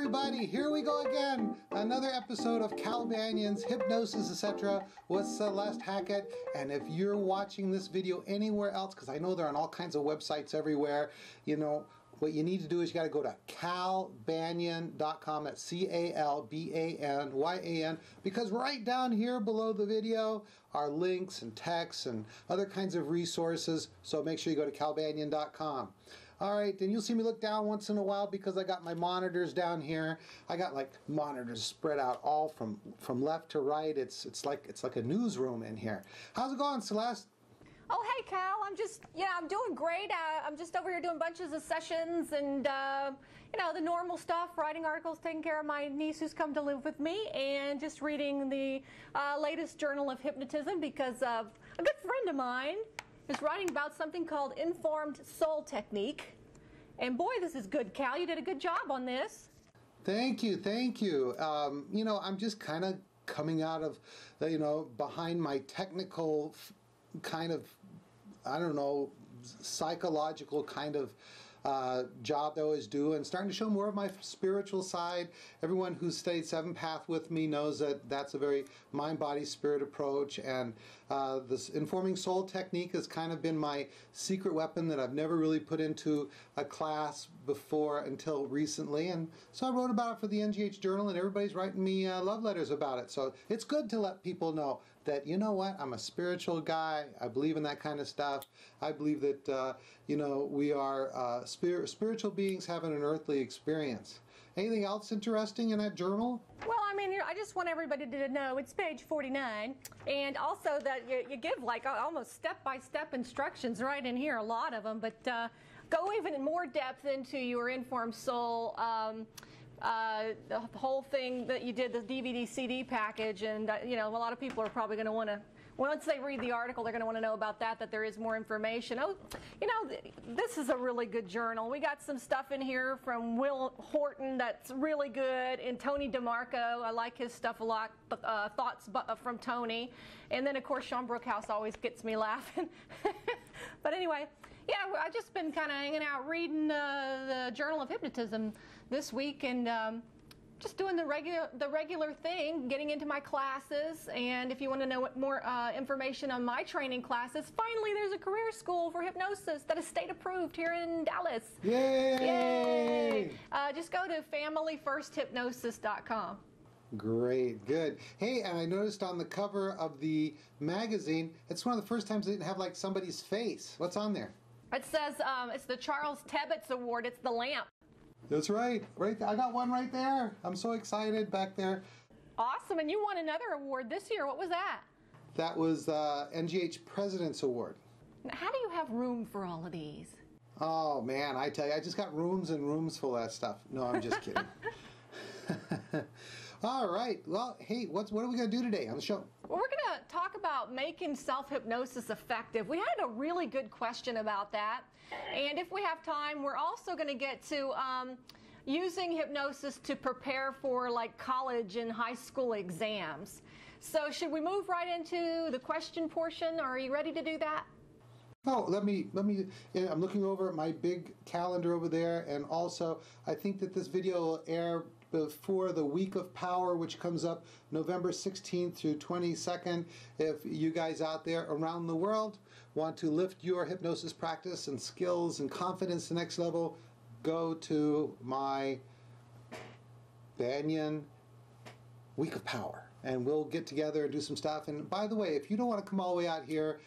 everybody, here we go again. Another episode of Cal Banyan's Hypnosis, etc. with Celeste Hackett. And if you're watching this video anywhere else, because I know they're on all kinds of websites everywhere, you know, what you need to do is you got to go to calbanyan.com. That's C-A-L-B-A-N-Y-A-N. Because right down here below the video are links and texts and other kinds of resources. So make sure you go to calbanyan.com. All right, then you'll see me look down once in a while because I got my monitors down here. I got like monitors spread out all from left to right. It's like a newsroom in here. How's it going, Celeste? Oh, hey, Cal. I'm doing great. I'm just over here doing bunches of sessions and, you know, the normal stuff, writing articles, taking care of my niece who's come to live with me, and just reading the latest Journal of Hypnotism because a good friend of mine is writing about something called Informed Soul Technique. And boy, this is good, Cal. You did a good job on this. Thank you, thank you. You know, I'm just kind of coming out of, you know, behind my technical kind of, I don't know, psychological kind of job that I always do, and starting to show more of my spiritual side. Everyone who's studied Seven Path with me knows that that's a very mind, body, spirit approach, and this informing soul technique has kind of been my secret weapon that I've never really put into a class before until recently, and so I wrote about it for the NGH Journal, and everybody's writing me love letters about it. So it's good to let people know that, you know what, I'm a spiritual guy. I believe in that kind of stuff. I believe that you know, we are spiritual beings having an earthly experience. Anything else interesting in that journal? Well, I mean, you know, I just want everybody to know it's page 49, and also that you give like almost step-by-step instructions right in here, a lot of them, but go even in more depth into your informed soul. The whole thing that you did, the DVD CD package, and you know, a lot of people are probably going to want to, once they read the article, they're going to want to know about that there is more information. Oh, you know, this is a really good journal. We got some stuff in here from Will Horton that's really good, and Tony DeMarco. I like his stuff a lot. Thoughts from Tony. And then, of course, Sean Brookhouse always gets me laughing. But anyway, yeah, I've just been kind of hanging out reading the Journal of Hypnotism this week, and just doing the regular thing, getting into my classes. And if you want to know more information on my training classes, finally there's a career school for hypnosis that is state approved here in Dallas. Yay! Yay! Just go to familyfirsthypnosis.com. Great, good. Hey, and I noticed on the cover of the magazine, it's one of the first times they didn't have like somebody's face. What's on there? It says it's the Charles Tebbets Award. It's the lamp. That's right. Right there. I got one right there. I'm so excited back there. Awesome. And you won another award this year. What was that? That was NGH President's Award. Now, how do you have room for all of these? Oh, man, I tell you, I just got rooms and rooms full of that stuff. No, I'm just kidding. All right. Well, hey, what are we going to do today on the show? Well, we're going to talk about making self-hypnosis effective. We had a really good question about that. And if we have time, we're also going to get to using hypnosis to prepare for like college and high school exams. So should we move right into the question portion? Are you ready to do that? Oh, let me, yeah, I'm looking over at my big calendar over there, and also I think that this video will air before the Week of Power, which comes up November 16th through 22nd. If you guys out there around the world want to lift your hypnosis practice and skills and confidence to the next level, go to my Banyan Week of Power, and we'll get together and do some stuff. And by the way, if you don't want to come all the way out here,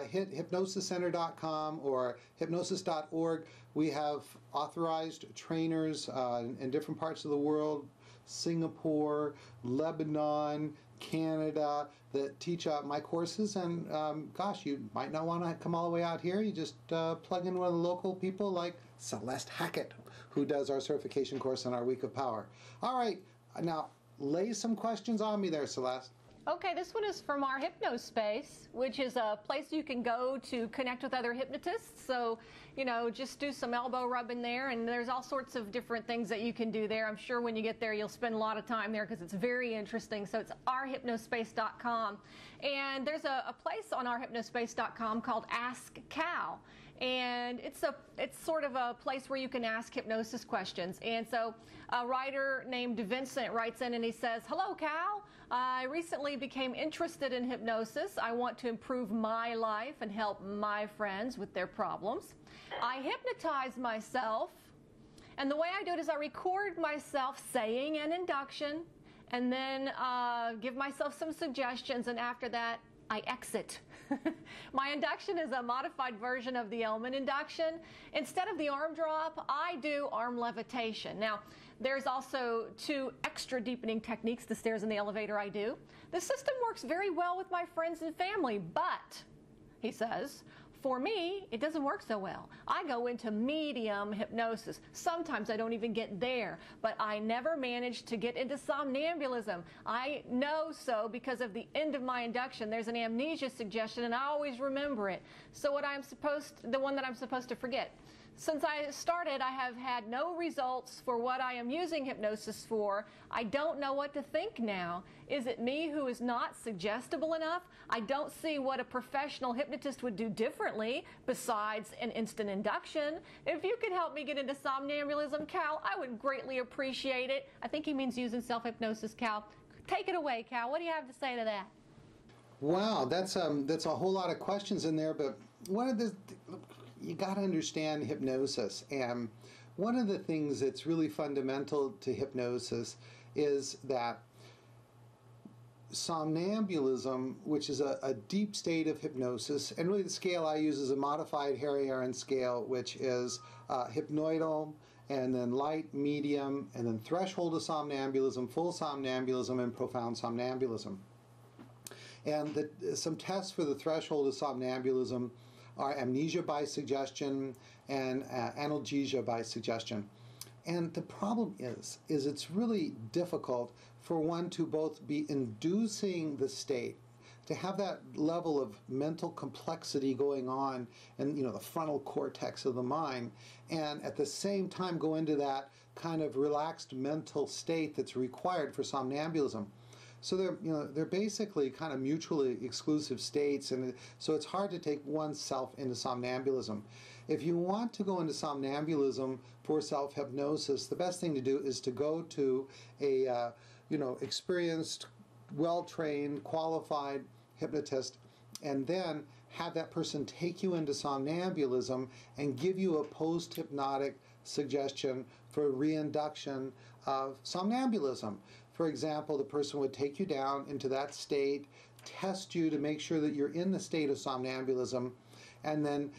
hit hypnosiscenter.com or hypnosis.org. We have authorized trainers in different parts of the world, Singapore, Lebanon, Canada, that teach my courses. And gosh, you might not want to come all the way out here. You just plug in one of the local people like Celeste Hackett, who does our certification course on our Week of Power. All right, now lay some questions on me there, Celeste. Okay, this one is from our Hypnospace, which is a place you can go to connect with other hypnotists. So, you know, just do some elbow rubbing there, and there's all sorts of different things that you can do there. I'm sure when you get there, you'll spend a lot of time there because it's very interesting. So it's ourhypnospace.com. And there's a place on ourhypnospace.com called Ask Cal. and it's sort of a place where you can ask hypnosis questions. And so a writer named Vincent writes in and he says, "Hello, Cal. I recently became interested in hypnosis. I want to improve my life and help my friends with their problems. I hypnotize myself, and the way I do it is I record myself saying an induction and then give myself some suggestions, and after that, I exit." My induction is a modified version of the Elman induction. Instead of the arm drop, I do arm levitation. Now, there's also 2 extra deepening techniques, the stairs and the elevator I do. The system works very well with my friends and family, but, he says, for me, it doesn't work so well. I go into medium hypnosis. Sometimes I don't even get there, but I never manage to get into somnambulism. I know so because of the end of my induction. There's an amnesia suggestion, and I always remember it. So the one that I'm supposed to forget. Since I started, I have had no results for what I am using hypnosis for. I don't know what to think now. Is it me who is not suggestible enough? I don't see what a professional hypnotist would do differently besides an instant induction. If you could help me get into somnambulism, Cal, I would greatly appreciate it. I think he means using self-hypnosis, Cal. Take it away, Cal. What do you have to say to that? Wow, that's a whole lot of questions in there, but one of the you got to understand hypnosis, and one of the things that's really fundamental to hypnosis is that somnambulism, which is a deep state of hypnosis, and really the scale I use is a modified Harry Aaron scale, which is hypnoidal, and then light, medium, and then threshold of somnambulism, full somnambulism, and profound somnambulism. And some tests for the threshold of somnambulism are amnesia by suggestion and analgesia by suggestion. And the problem is it's really difficult for one to both be inducing the state, to have that level of mental complexity going on in the frontal cortex of the mind, and at the same time go into that kind of relaxed mental state that's required for somnambulism. So they're basically kind of mutually exclusive states, and so it's hard to take oneself into somnambulism. If you want to go into somnambulism for self-hypnosis, the best thing to do is to go to a experienced, well-trained, qualified hypnotist, and then have that person take you into somnambulism and give you a post-hypnotic suggestion for reinduction of somnambulism. For example, the person would take you down into that state, test you to make sure that you're in the state of somnambulism, and then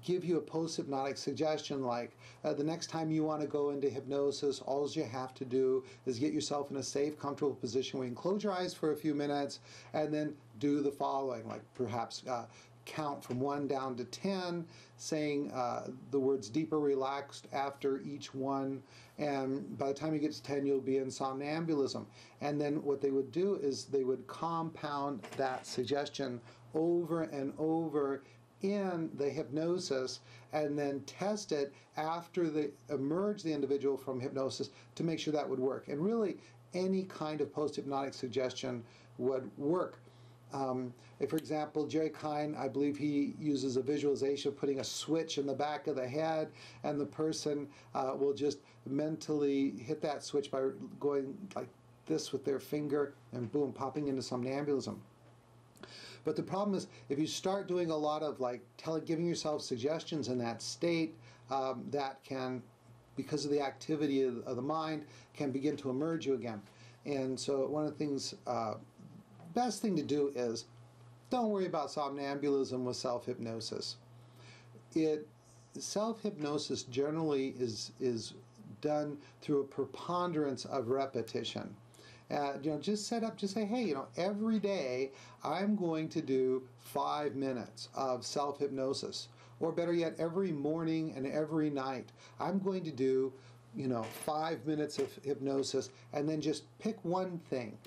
give you a post-hypnotic suggestion like, the next time you want to go into hypnosis, all you have to do is get yourself in a safe, comfortable position where you can close your eyes for a few minutes and then do the following, like perhaps count from 1 down to 10, saying the words deeper relaxed after each one, and by the time you get to 10 you'll be in somnambulism. And then what they would do is they would compound that suggestion over and over in the hypnosis, and then test it after they emerge the individual from hypnosis to make sure that would work. And really any kind of post-hypnotic suggestion would work. If, for example, Jerry Kine, I believe he uses a visualization of putting a switch in the back of the head, and the person will just mentally hit that switch by going like this with their finger, and boom, popping into somnambulism. But the problem is, if you start doing a lot of giving yourself suggestions in that state, that can, because of the activity of the mind, can begin to emerge you again. And so one of the things, best thing to do is don't worry about somnambulism with self-hypnosis. Self-hypnosis generally is done through a preponderance of repetition. Just say, hey, every day I'm going to do 5 minutes of self-hypnosis. Or better yet, every morning and every night, I'm going to do, 5 minutes of hypnosis, and then just pick one thing.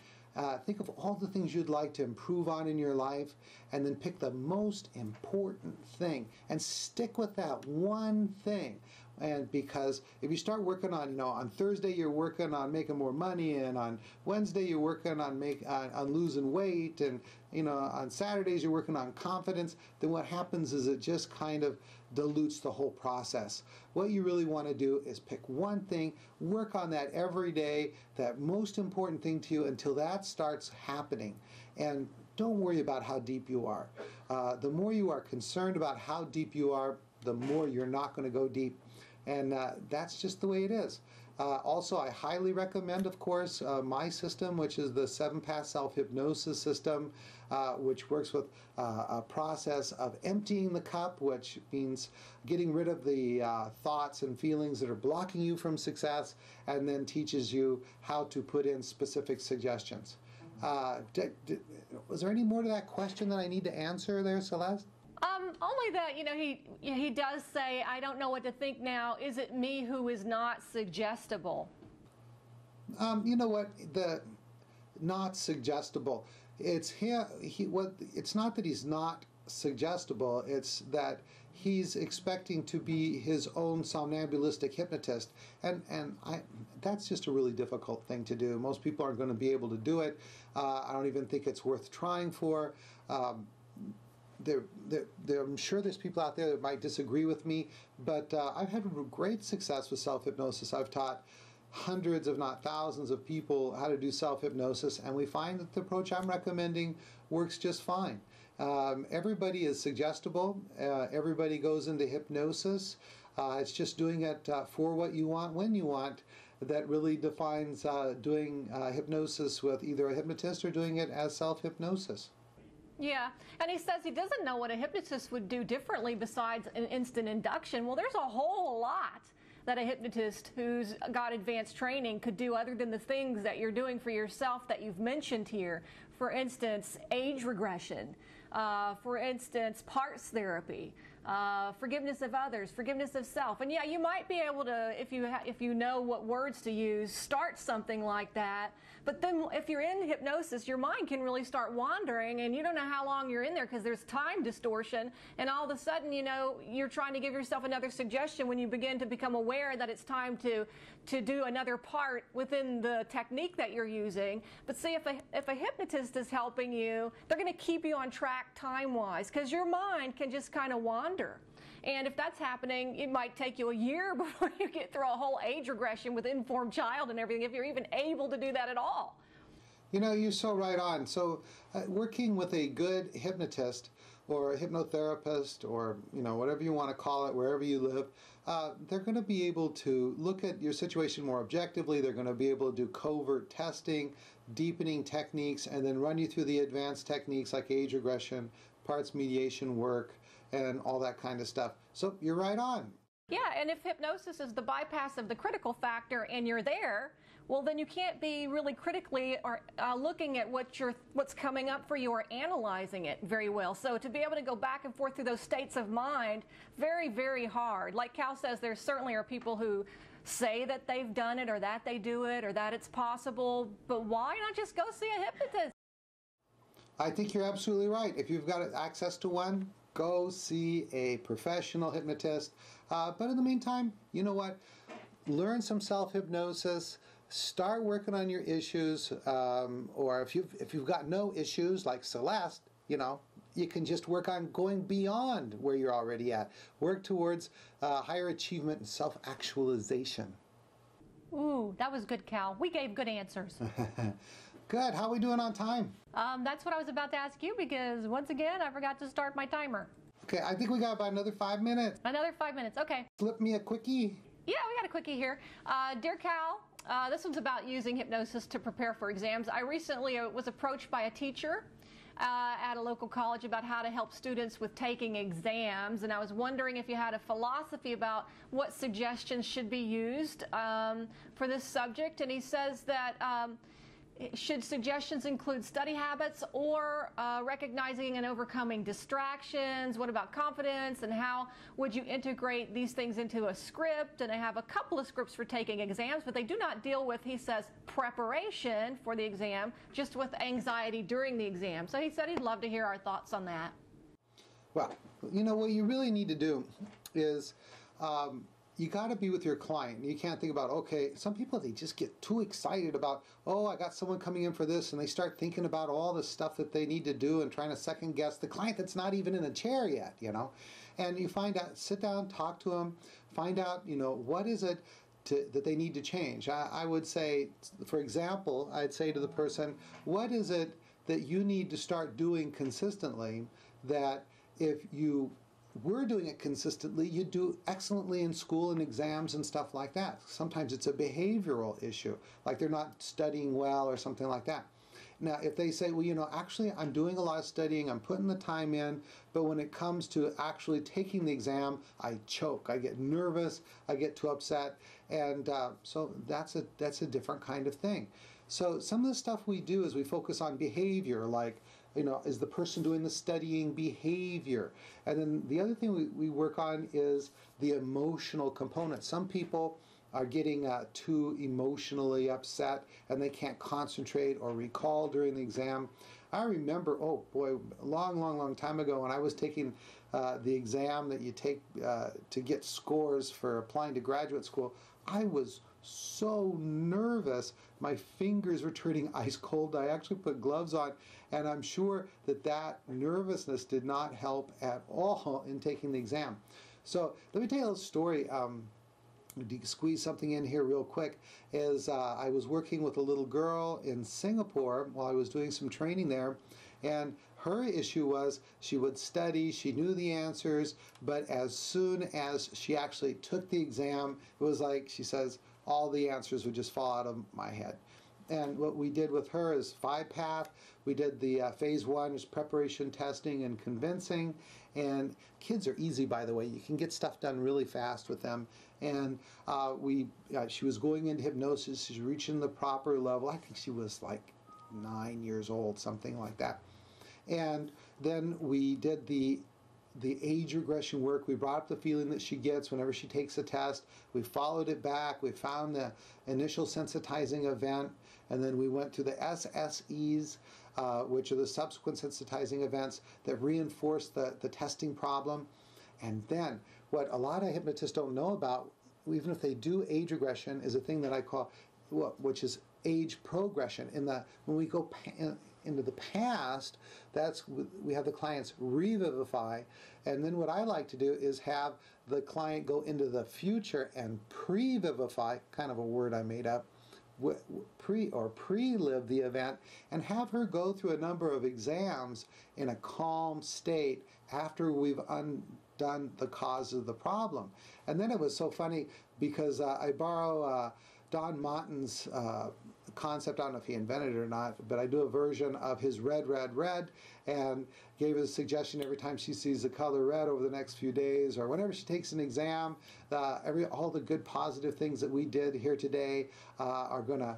Think of all the things you'd like to improve on in your life, and then pick the most important thing and stick with that one thing. And because if you start working on, on Thursday you're working on making more money, and on Wednesday you're working on on losing weight, and on Saturdays you're working on confidence, then what happens is it just kind of dilutes the whole process. What you really want to do is pick one thing, work on that every day, that most important thing to you, until that starts happening. And don't worry about how deep you are. The more you are concerned about how deep you are, the more you're not going to go deep. And that's just the way it is. Also, I highly recommend, of course, my system, which is the 7-pass self-hypnosis system, which works with a process of emptying the cup, which means getting rid of the thoughts and feelings that are blocking you from success, and then teaches you how to put in specific suggestions. Was there any more to that question that I need to answer there, Celeste? Only that, he does say, I don't know what to think now. Is it me who is not suggestible? You know what? The not suggestible. It's it's not that he's not suggestible. It's that he's expecting to be his own somnambulistic hypnotist, and that's just a really difficult thing to do. Most people aren't going to be able to do it. I don't even think it's worth trying for. I'm sure there's people out there that might disagree with me, but I've had great success with self-hypnosis. I've taught hundreds, if not thousands, of people how to do self-hypnosis, and we find that the approach I'm recommending works just fine. Everybody is suggestible. Everybody goes into hypnosis. It's just doing it for what you want, when you want, that really defines doing hypnosis with either a hypnotist or doing it as self-hypnosis. Yeah, and he says he doesn't know what a hypnotist would do differently besides an instant induction. Well, there's a whole lot that a hypnotist who's got advanced training could do other than the things that you're doing for yourself that you've mentioned here. For instance, age regression. For instance, parts therapy. Forgiveness of others, forgiveness of self. And yeah, you might be able to, if you know what words to use, start something like that. But then if you're in hypnosis, your mind can really start wandering, and you don't know how long you're in there because there's time distortion. And all of a sudden, you're trying to give yourself another suggestion when you begin to become aware that it's time to do another part within the technique that you're using. But see, if a hypnotist is helping you, they're going to keep you on track time-wise, because your mind can just kind of wander. And if that's happening, it might take you a year before you get through a whole age regression with informed child and everything, if you're even able to do that at all. You're so right on. So working with a good hypnotist or a hypnotherapist, or whatever you want to call it, wherever you live, they're going to be able to look at your situation more objectively. They're going to be able to do covert testing, deepening techniques, and then run you through the advanced techniques like age regression, parts mediation work, and all that kind of stuff. So you're right on. Yeah, and if hypnosis is the bypass of the critical factor and you're there, well, then you can't be really critically or looking at what's coming up for you or analyzing it very well. So to be able to go back and forth through those states of mind, very, very hard. Like Cal says, there certainly are people who say that they've done it, or that they do it, or that it's possible, but why not just go see a hypnotist? I think you're absolutely right. If you've got access to one, go see a professional hypnotist. But in the meantime, you know what? Learn some self-hypnosis. Start working on your issues. Or if you've got no issues like Celeste, you can just work on going beyond where you're already at. Work towards higher achievement and self-actualization. Ooh, that was good, Cal. We gave good answers. Good. How are we doing on time? That's what I was about to ask you, because once again, I forgot to start my timer. Okay, I think we got about another 5 minutes. Another 5 minutes, okay. Slip me a quickie. Yeah, we got a quickie here. Dear Cal, this one's about using hypnosis to prepare for exams. I recently was approached by a teacher at a local college about how to help students with taking exams, and I was wondering if you had a philosophy about what suggestions should be used for this subject. And he says that should suggestions include study habits or recognizing and overcoming distractions? What about confidence, and how would you integrate these things into a script? And I have a couple of scripts for taking exams, but they do not deal with, he says, preparation for the exam, just with anxiety during the exam. So he said he'd love to hear our thoughts on that. Well, what you really need to do is you got to be with your client. You can't think about, okay, some people, they just get too excited about, oh, I got someone coming in for this, and they start thinking about all the stuff that they need to do and trying to second guess the client that's not even in a chair yet, you know. And you find out, sit down, talk to them, find out, you know, what is it that they need to change. I would say, for example, I'd say to the person, what is it that you need to start doing consistently that if you were doing it consistently, you do excellently in school and exams and stuff like that. Sometimes it's a behavioral issue, like they're not studying well or something like that. Now, if they say, well, you know, actually I'm doing a lot of studying, I'm putting the time in, but when it comes to actually taking the exam, I choke, I get nervous, I get too upset, and so that's a different kind of thing. So some of the stuff we do is we focus on behavior, like, you know, is the person doing the studying behavior? And then the other thing we work on is the emotional component. Some people are getting too emotionally upset and they can't concentrate or recall during the exam. I remember, oh boy, a long time ago when I was taking the exam that you take to get scores for applying to graduate school, I was so nervous. My fingers were turning ice cold. I actually put gloves on, and I'm sure that nervousness did not help at all in taking the exam. So let me tell you a little story. Squeeze something in here real quick. Is I was working with a little girl in Singapore while I was doing some training there, and her issue was she would study, she knew the answers, but as soon as she actually took the exam, it was like, she says, all the answers would just fall out of my head. And what we did with her is 5-path. We did the phase 1 is preparation, testing, and convincing. And kids are easy, by the way. You can get stuff done really fast with them. And she was going into hypnosis. She's reaching the proper level. I think she was like 9 years old, something like that. And then we did the age regression work. We brought up the feeling that she gets whenever she takes a test. We followed it back. We found the initial sensitizing event, and then we went to the SSEs, which are the subsequent sensitizing events that reinforce the testing problem. And then what a lot of hypnotists don't know about, even if they do age regression, is a thing that I call, which is age progression. When we go into the past, we have the clients revivify, and then what I like to do is have the client go into the future and pre-vivify, kind of a word I made up, pre-live the event, and have her go through a number of exams in a calm state after we've undone the cause of the problem. And then it was so funny because I borrow Don Motton's concept. I don't know if he invented it or not, but I do a version of his red, and gave a suggestion every time she sees the color red over the next few days, or whenever she takes an exam, all the good positive things that we did here today are going to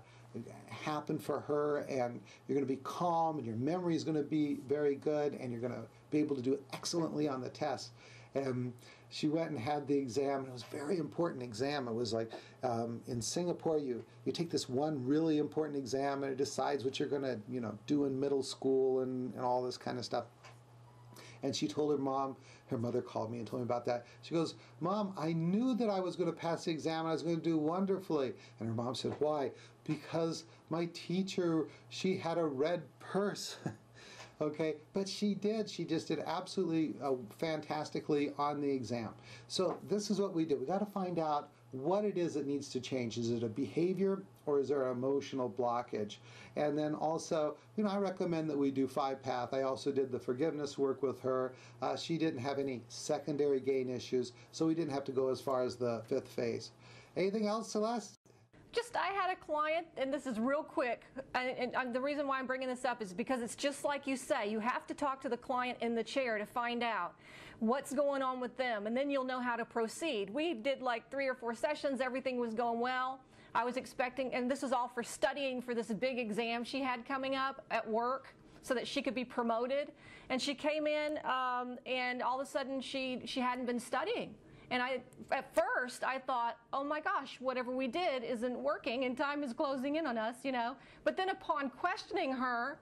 happen for her, and you're going to be calm, and your memory is going to be very good, and you're going to be able to do excellently on the test. And she went and had the exam, and it was a very important exam. It was like in Singapore, you take this one really important exam, and it decides what you're going to do in middle school and all this kind of stuff. And she told her mother called me and told me about that. She goes, "Mom, I knew that I was going to pass the exam and I was going to do wonderfully." And her mom said, "Why?" "Because my teacher, she had a red purse." Okay, but she did. She just did absolutely fantastically on the exam. So this is what we do. We got to find out what it is that needs to change. Is it a behavior or is there an emotional blockage? And then also, I recommend that we do 5-path. I also did the forgiveness work with her. She didn't have any secondary gain issues, so we didn't have to go as far as the 5th phase. Anything else, Celeste? I had a client, and this is real quick, and the reason why I'm bringing this up is because it's just like you say, you have to talk to the client in the chair to find out what's going on with them, and then you'll know how to proceed. We did like 3 or 4 sessions, everything was going well. I was expecting, and this was all for studying for this big exam she had coming up at work so that she could be promoted, and she came in, and all of a sudden she hadn't been studying. And at first, I thought, oh my gosh, whatever we did isn't working and time is closing in on us, But then upon questioning her,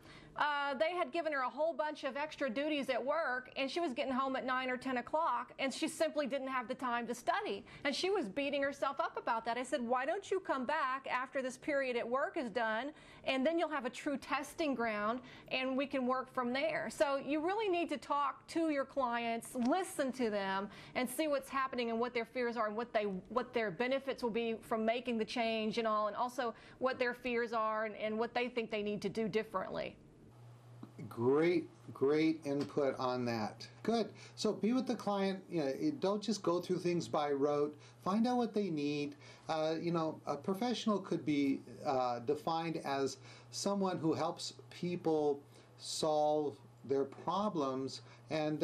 they had given her a whole bunch of extra duties at work, and she was getting home at 9 or 10 o'clock, and she simply didn't have the time to study. And she was beating herself up about that. I said, why don't you come back after this period at work is done, and then you'll have a true testing ground, and we can work from there. So you really need to talk to your clients, listen to them, and see what's happening and what their fears are and what their benefits will be from making the change and all, and also what their fears are and what they think they need to do differently. Great input on that. Good. So be with the client. Don't just go through things by rote. Find out what they need. A professional could be defined as someone who helps people solve their problems and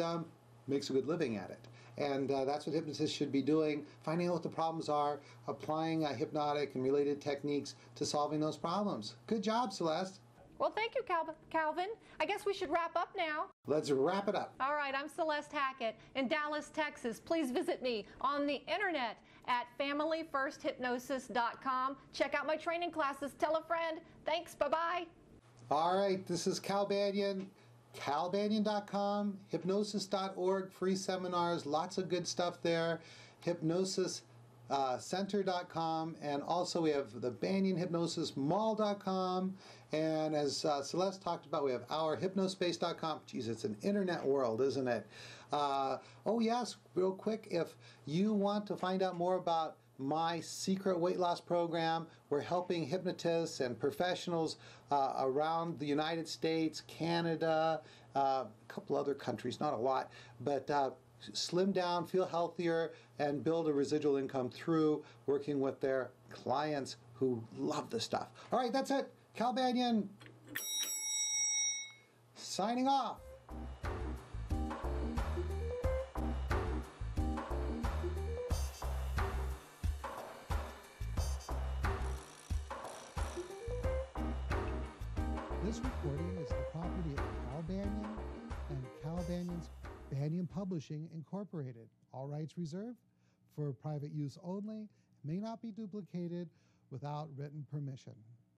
makes a good living at it. And that's what hypnotists should be doing, finding out what the problems are, applying hypnotic and related techniques to solving those problems. Good job, Celeste. Well, thank you, Calvin. I guess we should wrap up now. Let's wrap it up. All right, I'm Celeste Hackett in Dallas, Texas. Please visit me on the internet at familyfirsthypnosis.com. Check out my training classes. Tell a friend. Thanks. Bye-bye. All right, this is Cal Banyan. CalBanyan.com, hypnosis.org, free seminars, lots of good stuff there. Hypnosiscenter.com, and also we have the Banyan Hypnosis Mall.com, and as Celeste talked about, we have our hypnospace.com. Geez, it's an internet world, isn't it? Oh yes, real quick, if you want to find out more about my secret weight loss program, we're helping hypnotists and professionals around the United States, Canada, a couple other countries, not a lot, but slim down, feel healthier, and build a residual income through working with their clients who love the stuff. All right, that's it. Cal Banyan signing off. This recording is the property of Cal Banyan and Cal Banyan's Banyan Publishing Incorporated. All rights reserved for private use only, may not be duplicated without written permission.